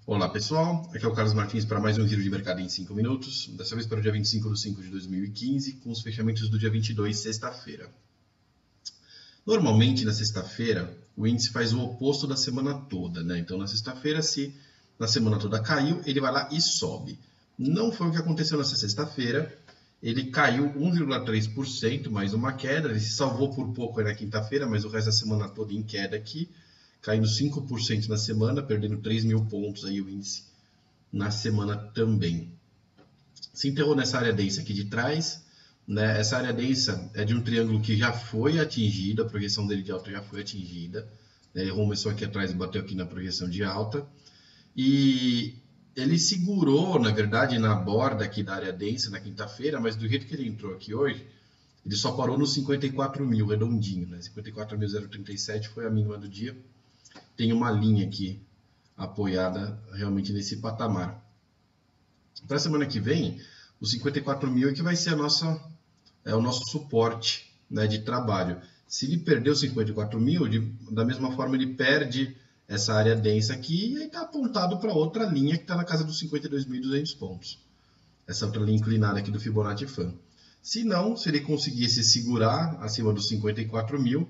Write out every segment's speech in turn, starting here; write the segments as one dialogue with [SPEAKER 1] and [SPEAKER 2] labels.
[SPEAKER 1] Olá pessoal, aqui é o Carlos Martins para mais um giro de mercado em 5 minutos, dessa vez para o dia 25/5/2015, com os fechamentos do dia 22, sexta-feira. Normalmente na sexta-feira o índice faz o oposto da semana toda, né? Então na sexta-feira, se na semana toda caiu, ele vai lá e sobe. Não foi o que aconteceu nessa sexta-feira, ele caiu 1,3%, mais uma queda, ele se salvou por pouco aí na quinta-feira, mas o resto da semana toda em queda aqui, caindo 5% na semana, perdendo 3 mil pontos aí o índice na semana também. Se enterrou nessa área densa aqui de trás, né? Essa área densa é de um triângulo que já foi atingido, a projeção dele de alta já foi atingida, né? Ele começou aqui atrás e bateu aqui na projeção de alta, e ele segurou, na verdade, na borda aqui da área densa na quinta-feira, mas do jeito que ele entrou aqui hoje, ele só parou nos 54 mil, redondinho, né? 54.037 foi a mínima do dia. Tem uma linha aqui apoiada realmente nesse patamar. Para a semana que vem, os 54 mil é que vai ser o nosso suporte, né, de trabalho. Se ele perder os 54 mil, da mesma forma ele perde essa área densa aqui e aí está apontado para outra linha que está na casa dos 52.200 pontos. Essa outra linha inclinada aqui do Fibonacci Fan. Se não, se ele conseguisse segurar acima dos 54 mil,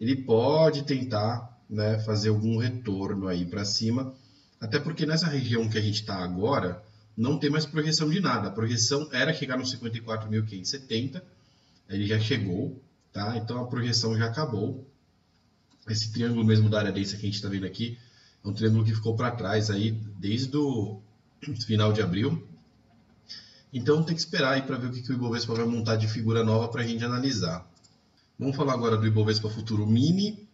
[SPEAKER 1] ele pode tentar, né, fazer algum retorno aí para cima, até porque nessa região que a gente está agora, não tem mais projeção de nada. A projeção era chegar nos 54.570, ele já chegou, tá? Então a projeção já acabou. Esse triângulo mesmo da área densa que a gente está vendo aqui, é um triângulo que ficou para trás aí desde o final de abril. Então tem que esperar aí para ver o que o Ibovespa vai montar de figura nova para a gente analisar. Vamos falar agora do Ibovespa Futuro Mini,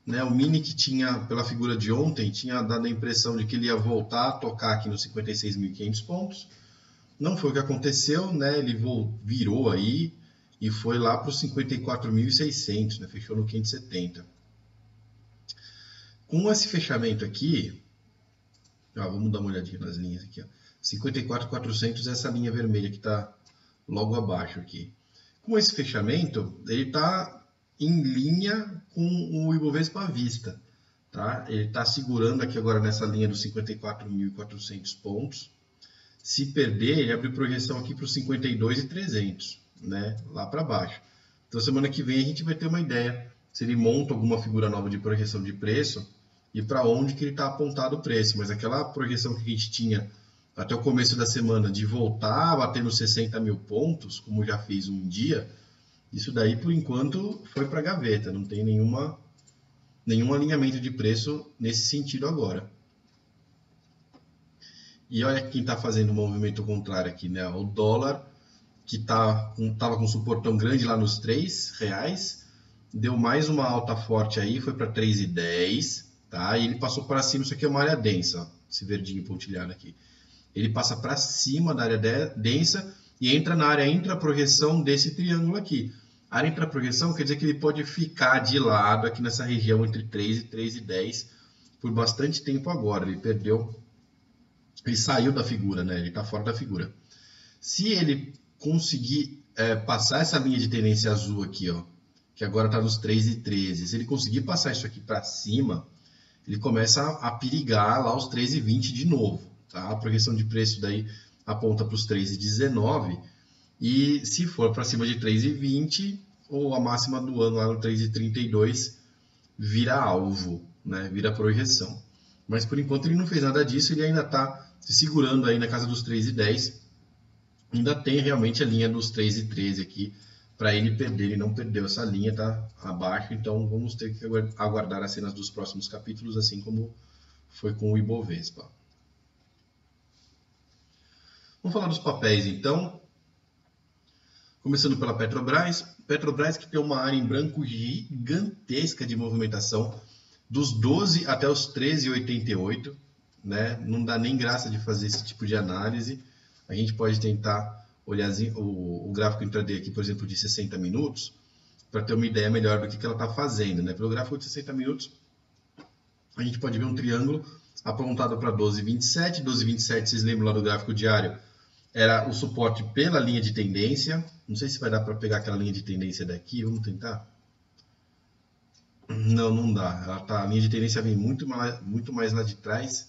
[SPEAKER 1] né? O Mini que tinha, pela figura de ontem, tinha dado a impressão de que ele ia voltar a tocar aqui nos 56.500 pontos. Não foi o que aconteceu, né? Ele virou aí e foi lá para os 54.600, né? Fechou no 570. Com esse fechamento aqui, vamos dar uma olhadinha nas linhas aqui, 54.400 é essa linha vermelha que está logo abaixo aqui. Com esse fechamento, ele está em linha com o Ibovespa à vista, tá? Ele está segurando aqui agora nessa linha dos 54.400 pontos. Se perder, ele abre projeção aqui para os 52.300, né? Lá para baixo. Então semana que vem a gente vai ter uma ideia se ele monta alguma figura nova de projeção de preço e para onde que ele está apontado o preço. Mas aquela projeção que a gente tinha até o começo da semana de voltar a bater nos 60 mil pontos, como já fiz um dia, isso daí por enquanto foi para a gaveta, não tem nenhum alinhamento de preço nesse sentido agora. E olha quem está fazendo o movimento contrário aqui, né? O dólar, que estava com suporte tão grande lá nos R$3, deu mais uma alta forte aí, foi para 3,10, tá? E ele passou para cima, isso aqui é uma área densa, ó, esse verdinho pontilhado aqui. Ele passa para cima da área densa e entra na área intraprojeção desse triângulo aqui. A área intraprojeção quer dizer que ele pode ficar de lado aqui nessa região entre 3 e 3,10 por bastante tempo agora. Ele saiu da figura, né? Ele está fora da figura. Se ele conseguir passar essa linha de tendência azul aqui, ó, que agora está nos 3,13, se ele conseguir passar isso aqui para cima, ele começa a perigar lá os 3,20 de novo. Tá? A projeção de preço daí aponta para os 3,19 e se for para cima de 3,20 ou a máxima do ano lá no 3,32 vira alvo, né? Vira projeção. Mas por enquanto ele não fez nada disso, ele ainda está se segurando aí na casa dos 3,10. Ainda tem realmente a linha dos 3,13 aqui para ele perder. Ele não perdeu essa linha, tá abaixo, então vamos ter que aguardar as cenas dos próximos capítulos, assim como foi com o Ibovespa. Vamos falar dos papéis então. Começando pela Petrobras. Petrobras que tem uma área em branco gigantesca de movimentação, dos 12 até os 13,88, né? Não dá nem graça de fazer esse tipo de análise. A gente pode tentar olhar o gráfico intraday aqui, por exemplo, de 60 minutos, para ter uma ideia melhor do que ela está fazendo, né? Pelo gráfico de 60 minutos, a gente pode ver um triângulo apontado para 12,27. 12,27, vocês lembram lá do gráfico diário? Era o suporte pela linha de tendência. Não sei se vai dar para pegar aquela linha de tendência daqui. Vamos tentar? Não, não dá. A linha de tendência vem muito mais lá de trás.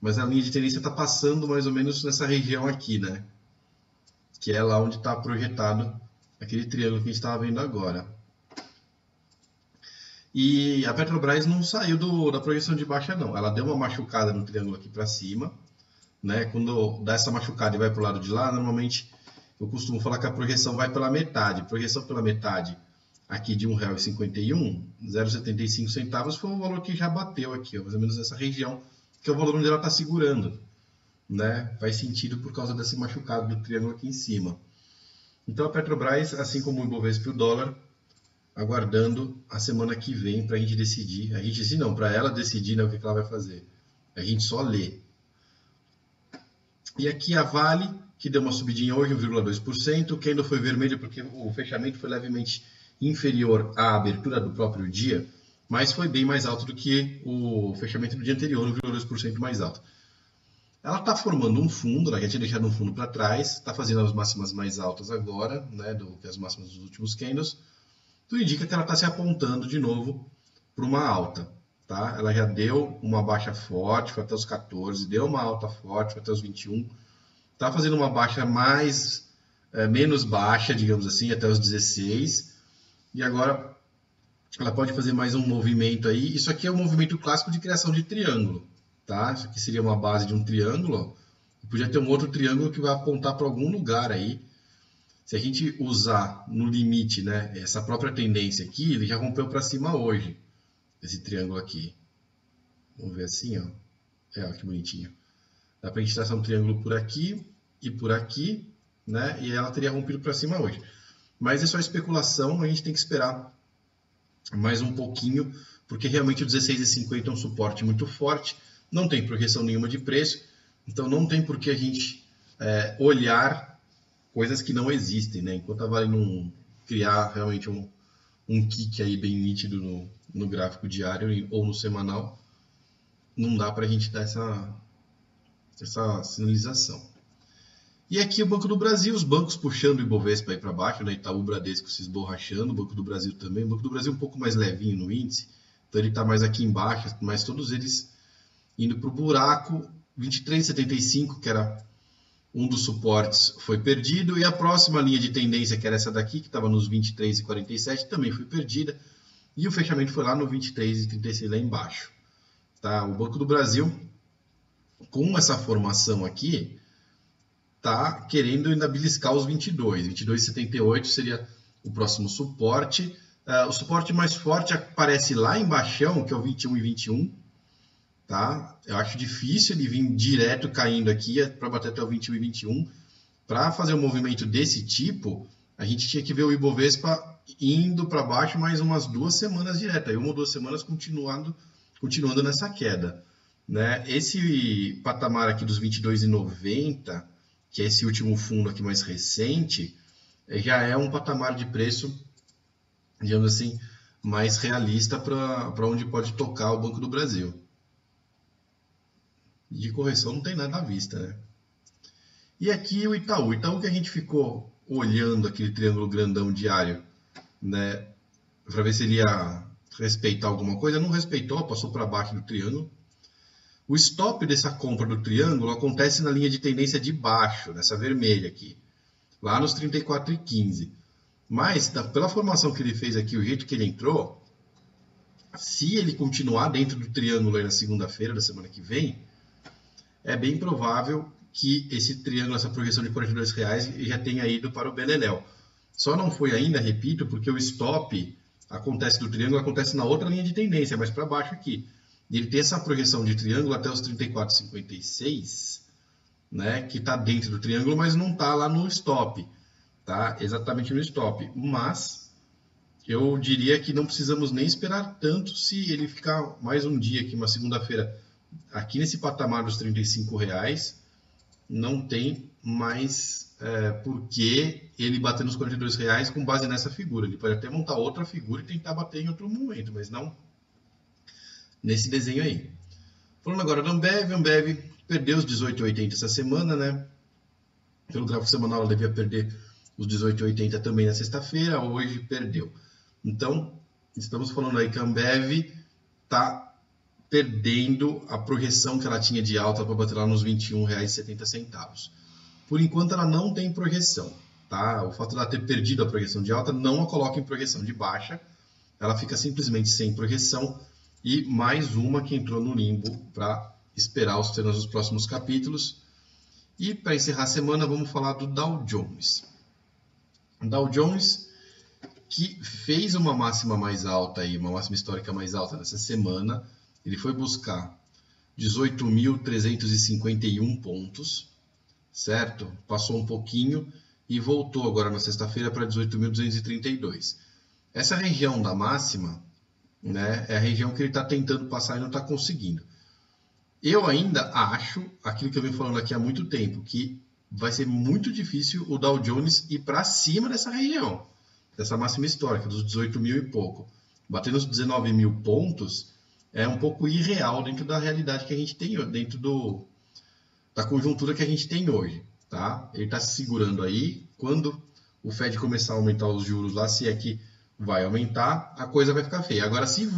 [SPEAKER 1] mas a linha de tendência está passando mais ou menos nessa região aqui, né? Que é lá onde está projetado aquele triângulo que a gente estava vendo agora. E a Petrobras não saiu da projeção de baixa, não. Ela deu uma machucada no triângulo aqui para cima, né? Quando dá essa machucada e vai para o lado de lá, normalmente eu costumo falar que a projeção vai pela metade. Projeção pela metade aqui de R$ 1,51, 0,75 centavos foi o valor que já bateu aqui, ó, mais ou menos nessa região, que é o valor onde ela está segurando, né? Faz sentido por causa desse machucado do triângulo aqui em cima. Então a Petrobras, assim como o Ibovespa e o dólar, aguardando a semana que vem para a gente decidir. A gente se não, para ela decidir, né, o que ela vai fazer. A gente só lê. E aqui a Vale, que deu uma subidinha hoje, 1,2%, que ainda foi vermelho porque o fechamento foi levemente inferior à abertura do próprio dia, mas foi bem mais alto do que o fechamento do dia anterior, 1,2% mais alto. Ela está formando um fundo, ela já tinha deixado um fundo para trás, está fazendo as máximas mais altas agora, né, do que as máximas dos últimos candles. Tudo indica que ela está se apontando de novo para uma alta. Tá? Ela já deu uma baixa forte, foi até os 14, deu uma alta forte, foi até os 21. Está fazendo uma baixa menos baixa, digamos assim, até os 16. E agora ela pode fazer mais um movimento aí. Isso aqui é um movimento clássico de criação de triângulo. Tá? Isso aqui seria uma base de um triângulo. Podia ter um outro triângulo que vai apontar para algum lugar aí. Se a gente usar no limite, né, essa própria tendência aqui, ele já rompeu para cima hoje, esse triângulo aqui. Vamos ver assim, ó. Ó, que bonitinho. Dá para a gente traçar um triângulo por aqui e por aqui, né, e ela teria rompido para cima hoje. Mas é só especulação, a gente tem que esperar mais um pouquinho, porque realmente o 16,50 é um suporte muito forte, não tem projeção nenhuma de preço, então não tem por que a gente olhar coisas que não existem, né? Enquanto a Vale não criar realmente um kick aí bem nítido no gráfico diário ou no semanal, não dá para a gente dar essa sinalização. E aqui o Banco do Brasil, os bancos puxando o Ibovespa aí para baixo, né? Itaú, Bradesco se esborrachando, o Banco do Brasil também. O Banco do Brasil um pouco mais levinho no índice, então ele está mais aqui embaixo, mas todos eles indo para o buraco. 23,75, que era um dos suportes, foi perdido, e a próxima linha de tendência, que era essa daqui, que estava nos 23,47, também foi perdida, e o fechamento foi lá no 23,36 lá embaixo. Tá? O Banco do Brasil, com essa formação aqui, está querendo ainda beliscar os 22. 22,78 seria o próximo suporte. O suporte mais forte aparece lá embaixo, que é o 21,21. Tá? Eu acho difícil ele vir direto caindo aqui para bater até o 21,21. Para fazer um movimento desse tipo, a gente tinha que ver o Ibovespa indo para baixo mais umas 2 semanas direto, aí 1 ou 2 semanas continuando nessa queda. Né? Esse patamar aqui dos 22,90, que é esse último fundo aqui mais recente, já é um patamar de preço, digamos assim, mais realista para onde pode tocar o Banco do Brasil. De correção não tem nada à vista, né? E aqui o Itaú. Itaú que a gente ficou olhando aquele triângulo grandão diário, né? Para ver se ele ia respeitar alguma coisa. Não respeitou, passou para baixo do triângulo. O stop dessa compra do triângulo acontece na linha de tendência de baixo, nessa vermelha aqui. Lá nos 34,15. Mas, pela formação que ele fez aqui, o jeito que ele entrou, se ele continuar dentro do triângulo aí na segunda-feira da semana que vem, é bem provável que esse triângulo, essa projeção de R$42 já tenha ido para o beleléu. Só não foi ainda, repito, porque o stop do triângulo acontece na outra linha de tendência, mais para baixo aqui. Ele tem essa projeção de triângulo até os 34,56, né, que está dentro do triângulo, mas não está lá no stop, tá? Exatamente no stop. Mas eu diria que não precisamos nem esperar tanto se ele ficar mais um dia aqui, uma segunda-feira, aqui nesse patamar dos R$35, não tem mais por que ele bater nos R$42 com base nessa figura. Ele pode até montar outra figura e tentar bater em outro momento, mas não nesse desenho aí. Falando agora da Ambev, a Ambev perdeu os 18,80 essa semana, né? Pelo gráfico semanal ela devia perder os 18,80 também na sexta-feira, hoje perdeu. Então, estamos falando aí que a Ambev está perdendo a projeção que ela tinha de alta para bater lá nos R$ 21,70. Por enquanto ela não tem projeção, tá? O fato de ela ter perdido a projeção de alta não a coloca em projeção de baixa, ela fica simplesmente sem projeção e mais uma que entrou no limbo para esperar os cenas dos próximos capítulos. E para encerrar a semana vamos falar do Dow Jones. O Dow Jones que fez uma máxima mais alta aí, uma máxima histórica mais alta nessa semana, ele foi buscar 18.351 pontos, certo? Passou um pouquinho e voltou agora na sexta-feira para 18.232. Essa região da máxima, né, é a região que ele está tentando passar e não está conseguindo. Eu ainda acho, aquilo que eu venho falando aqui há muito tempo, que vai ser muito difícil o Dow Jones ir para cima dessa região, dessa máxima histórica, dos 18 mil e pouco. Bater nos 19 mil pontos é um pouco irreal dentro da realidade que a gente tem, dentro da conjuntura que a gente tem hoje. Tá? Ele está se segurando aí. Quando o Fed começar a aumentar os juros lá, se é que vai aumentar, a coisa vai ficar feia. Agora, se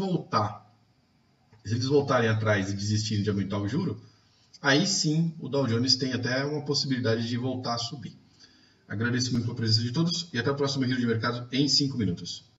[SPEAKER 1] eles voltarem atrás e desistirem de aumentar o juro, aí sim o Dow Jones tem até uma possibilidade de voltar a subir. Agradeço muito a presença de todos e até o próximo Giro de Mercado em 5 minutos.